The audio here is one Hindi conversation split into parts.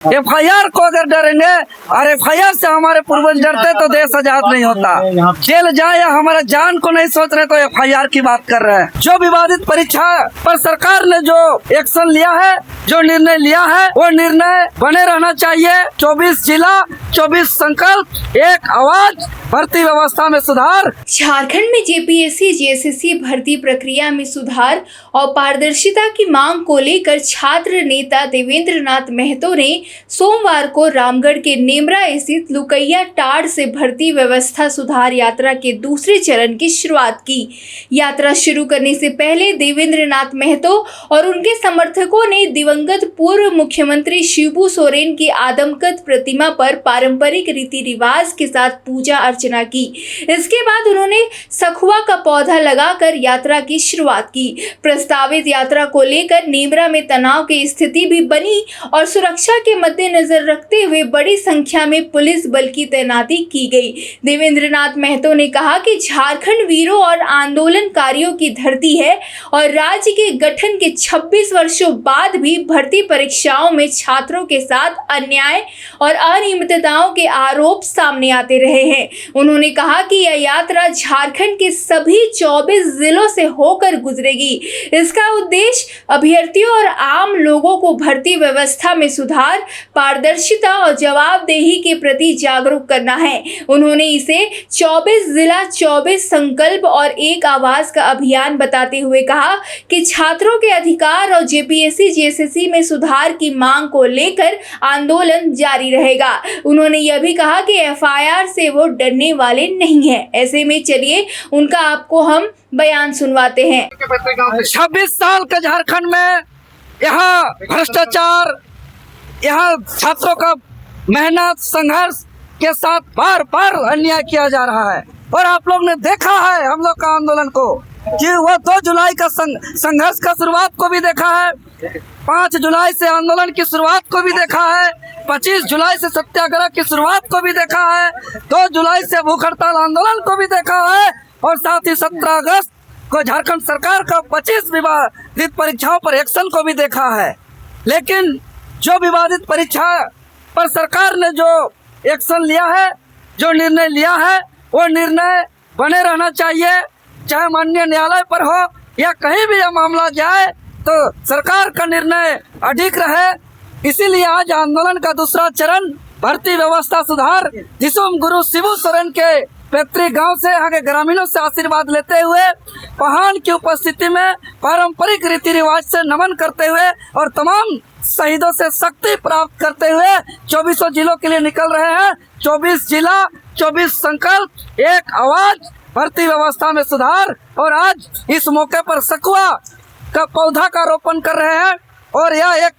FIR को अगर डरेंगे और FIR से हमारे पूर्वज डरते तो देश आजाद नहीं होता। जेल जाए या हमारा जान को नहीं सोच रहे तो FIR की बात कर रहे हैं। जो विवादित परीक्षा पर सरकार ने जो एक्शन लिया है, जो निर्णय लिया है, वो निर्णय बने रहना चाहिए। 24 जिला 24 संकल्प एक आवाज, भर्ती व्यवस्था में सुधार। झारखंड में JPSC JSSC भर्ती प्रक्रिया में सुधार और पारदर्शिता की मांग को लेकर छात्र नेता देवेंद्र नाथ महतो ने सोमवार को रामगढ़ के नेमरा स्थित लुकैया टाड़ से भर्ती व्यवस्था सुधार यात्रा के दूसरे चरण की शुरुआत की। यात्रा शुरू करने से पहले देवेंद्र नाथ महतो और उनके समर्थकों ने दिवंगत पूर्व मुख्यमंत्री शिबू सोरेन की आदमकद प्रतिमा पर पारंपरिक रीति रिवाज के साथ पूजा अर्चना की। इसके बाद उन्होंने सखुआ का पौधा लगाकर यात्रा की शुरुआत की। प्रस्तावित यात्रा को लेकर नेमरा में तनाव की स्थिति भी बनी और सुरक्षा के मद्देनजर रखते हुए बड़ी संख्या में पुलिस बल की तैनाती की गई। देवेंद्र नाथ महतो ने कहा कि झारखंड वीरों और आंदोलनकारियों की धरती है और राज्य के गठन के 26 वर्षों बाद भी भर्ती परीक्षाओं में छात्रों के साथ अन्याय और अनियमितताओं के आरोप सामने आते रहे हैं। उन्होंने कहा कि यह यात्रा झारखंड के सभी 24 जिलों से होकर गुजरेगी। इसका उद्देश्य अभ्यर्थियों और आम लोगों को भर्ती व्यवस्था में सुधार, पारदर्शिता और जवाबदेही के प्रति जागरूक करना है। उन्होंने इसे 24 जिला 24 संकल्प और एक आवाज का अभियान बताते हुए कहा कि छात्रों के अधिकार और JPSC JSSC में सुधार की मांग को लेकर आंदोलन जारी रहेगा। उन्होंने यह भी कहा कि FIR से वो डरने वाले नहीं हैं। ऐसे में चलिए उनका आपको हम बयान सुनवाते हैं। 26 साल के झारखंड में यहाँ भ्रष्टाचार, यहाँ छात्रों का मेहनत संघर्ष के साथ बार बार अन्याय किया जा रहा है। और आप लोग ने देखा है हम लोग का आंदोलन को कि वो 2 जुलाई का संघर्ष का शुरुआत को भी देखा है, 5 जुलाई से आंदोलन की शुरुआत को भी देखा है, 25 जुलाई से सत्याग्रह की शुरुआत को भी देखा है, 2 जुलाई से भूख हड़ताल आंदोलन को भी देखा है और साथ ही 17 अगस्त को झारखंड सरकार का 25 विवादित परीक्षाओं पर एक्शन को भी देखा है। लेकिन जो विवादित परीक्षा पर सरकार ने जो एक्शन लिया है, जो निर्णय लिया है, वो निर्णय बने रहना चाहिए। चाहे माननीय न्यायालय पर हो या कहीं भी यह मामला जाए तो सरकार का निर्णय अडिग रहे। इसीलिए आज आंदोलन का दूसरा चरण भर्ती व्यवस्था सुधार दिसुम गुरु शिबू सोरेन के पैतृक गांव से यहाँ के ग्रामीणों से आशीर्वाद लेते हुए पहाड़ की उपस्थिति में पारंपरिक रीति रिवाज से नमन करते हुए और तमाम शहीदों से शक्ति प्राप्त करते हुए 24 जिलों के लिए निकल रहे हैं। 24 जिला 24 संकल्प एक आवाज, भर्ती व्यवस्था में सुधार। और आज इस मौके पर सखुआ का पौधा का रोपण कर रहे हैं। और यह एक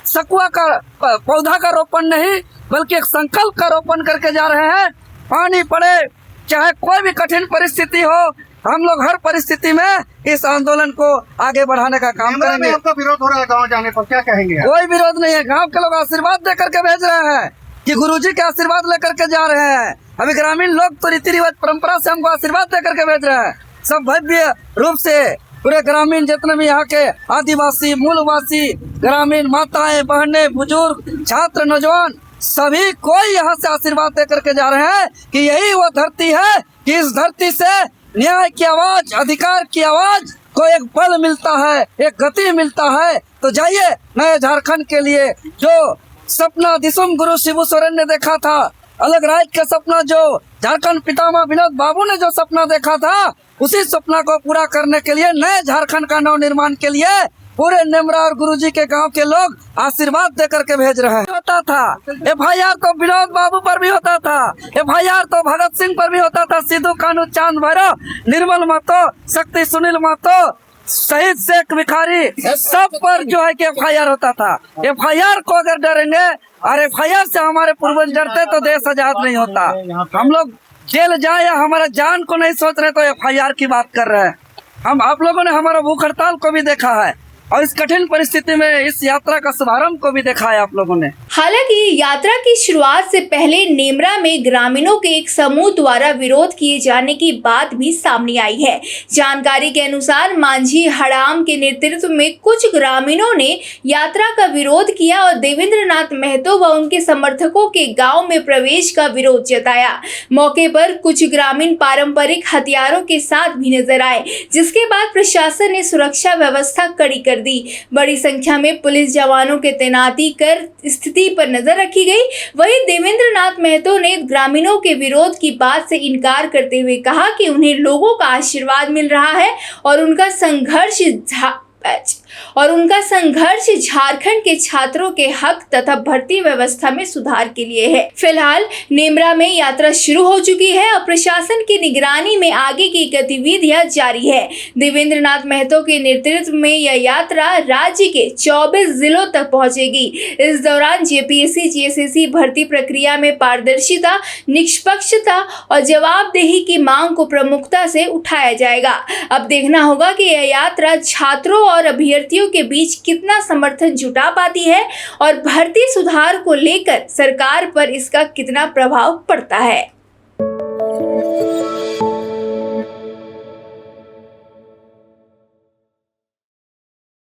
सखुआ का पौधा का रोपण नहीं बल्कि एक संकल्प का रोपण करके जा रहे हैं। पानी पड़े चाहे कोई भी कठिन परिस्थिति हो, हम लोग हर परिस्थिति में इस आंदोलन को आगे बढ़ाने का काम करेंगे। आपका विरोध हो रहा है गाँव जाने पर, क्या कहेंगे? कोई विरोध नहीं है। गांव के लोग आशीर्वाद दे करके भेज रहे हैं कि गुरुजी के आशीर्वाद लेकर के जा रहे हैं। अभी ग्रामीण लोग तो रीति रिवाज परंपरा से हमको आशीर्वाद दे करके भेज रहे हैं। सब भव्य रूप से पूरे ग्रामीण जितने भी यहाँ के आदिवासी मूलवासी ग्रामीण माताएं बहनें बुजुर्ग छात्र नौजवान सभी कोई यहाँ से आशीर्वाद दे करके जा रहे हैं कि यही वो धरती है कि इस धरती से न्याय की आवाज, अधिकार की आवाज को एक बल मिलता है, एक गति मिलता है। तो जाइए नए झारखंड के लिए जो सपना दिसुम गुरु शिबू सोरेन ने देखा था, अलग राज्य का सपना जो झारखंड पितामह विनोद बाबू ने जो सपना देखा था, उसी सपना को पूरा करने के लिए नए झारखंड का नव निर्माण के लिए पूरे नेमरा और गुरुजी के गांव के लोग आशीर्वाद देकर के भेज रहे हैं। होता था FIR तो विनोद बाबू पर भी होता था, FIR तो भगत सिंह पर भी होता था, सिद्धू कानू चांद भैरव निर्मल महतो शक्ति सुनील महतो शहीद शेख भिखारी सब पर जो है कि FIR होता था। FIR को अगर डरेंगे और FIR से हमारे पूर्वज डरते तो देश आजाद नहीं होता। हम लोग जेल जाए या हमारा जान को नहीं सोच रहे तो FIR की बात कर रहे हैं। हम आप लोगों ने हमारा भूख हड़ताल को भी देखा है, और इस कठिन परिस्थिति में इस यात्रा का शुभारंभ को भी देखा है आप लोगों ने। हालांकि यात्रा की शुरुआत से पहले नेमरा में ग्रामीणों के एक समूह द्वारा विरोध किए जाने की बात भी सामने आई है। जानकारी के अनुसार मांझी हड़ाम के नेतृत्व में कुछ ग्रामीणों ने यात्रा का विरोध किया और देवेंद्र नाथ महतो व उनके समर्थकों के गांव में प्रवेश का विरोध जताया। मौके पर कुछ ग्रामीण पारंपरिक हथियारों के साथ भी नजर आए, जिसके बाद प्रशासन ने सुरक्षा व्यवस्था कड़ी कर दी। बड़ी संख्या में पुलिस जवानों के तैनाती कर स्थिति पर नजर रखी गई। वहीं देवेंद्र नाथ महतो ने ग्रामीणों के विरोध की बात से इनकार करते हुए कहा कि उन्हें लोगों का आशीर्वाद मिल रहा है और उनका संघर्ष झारखंड के छात्रों के हक तथा भर्ती व्यवस्था में सुधार के लिए है। फिलहाल नेमरा में यात्रा शुरू हो चुकी है और प्रशासन की निगरानी में आगे की गतिविधियां जारी है। देवेंद्र नाथ महतो के नेतृत्व में यह यात्रा राज्य के 24 जिलों तक पहुंचेगी। इस दौरान जेपीएससी जीएसएससी भर्ती प्रक्रिया में पारदर्शिता, निष्पक्षता और जवाबदेही की मांग को प्रमुखता से उठाया जाएगा। अब देखना होगा कि यह यात्रा छात्रों और अभ्यर्थियों के बीच कितना समर्थन जुटा पाती है और भर्ती सुधार को लेकर सरकार पर इसका कितना प्रभाव पड़ता है।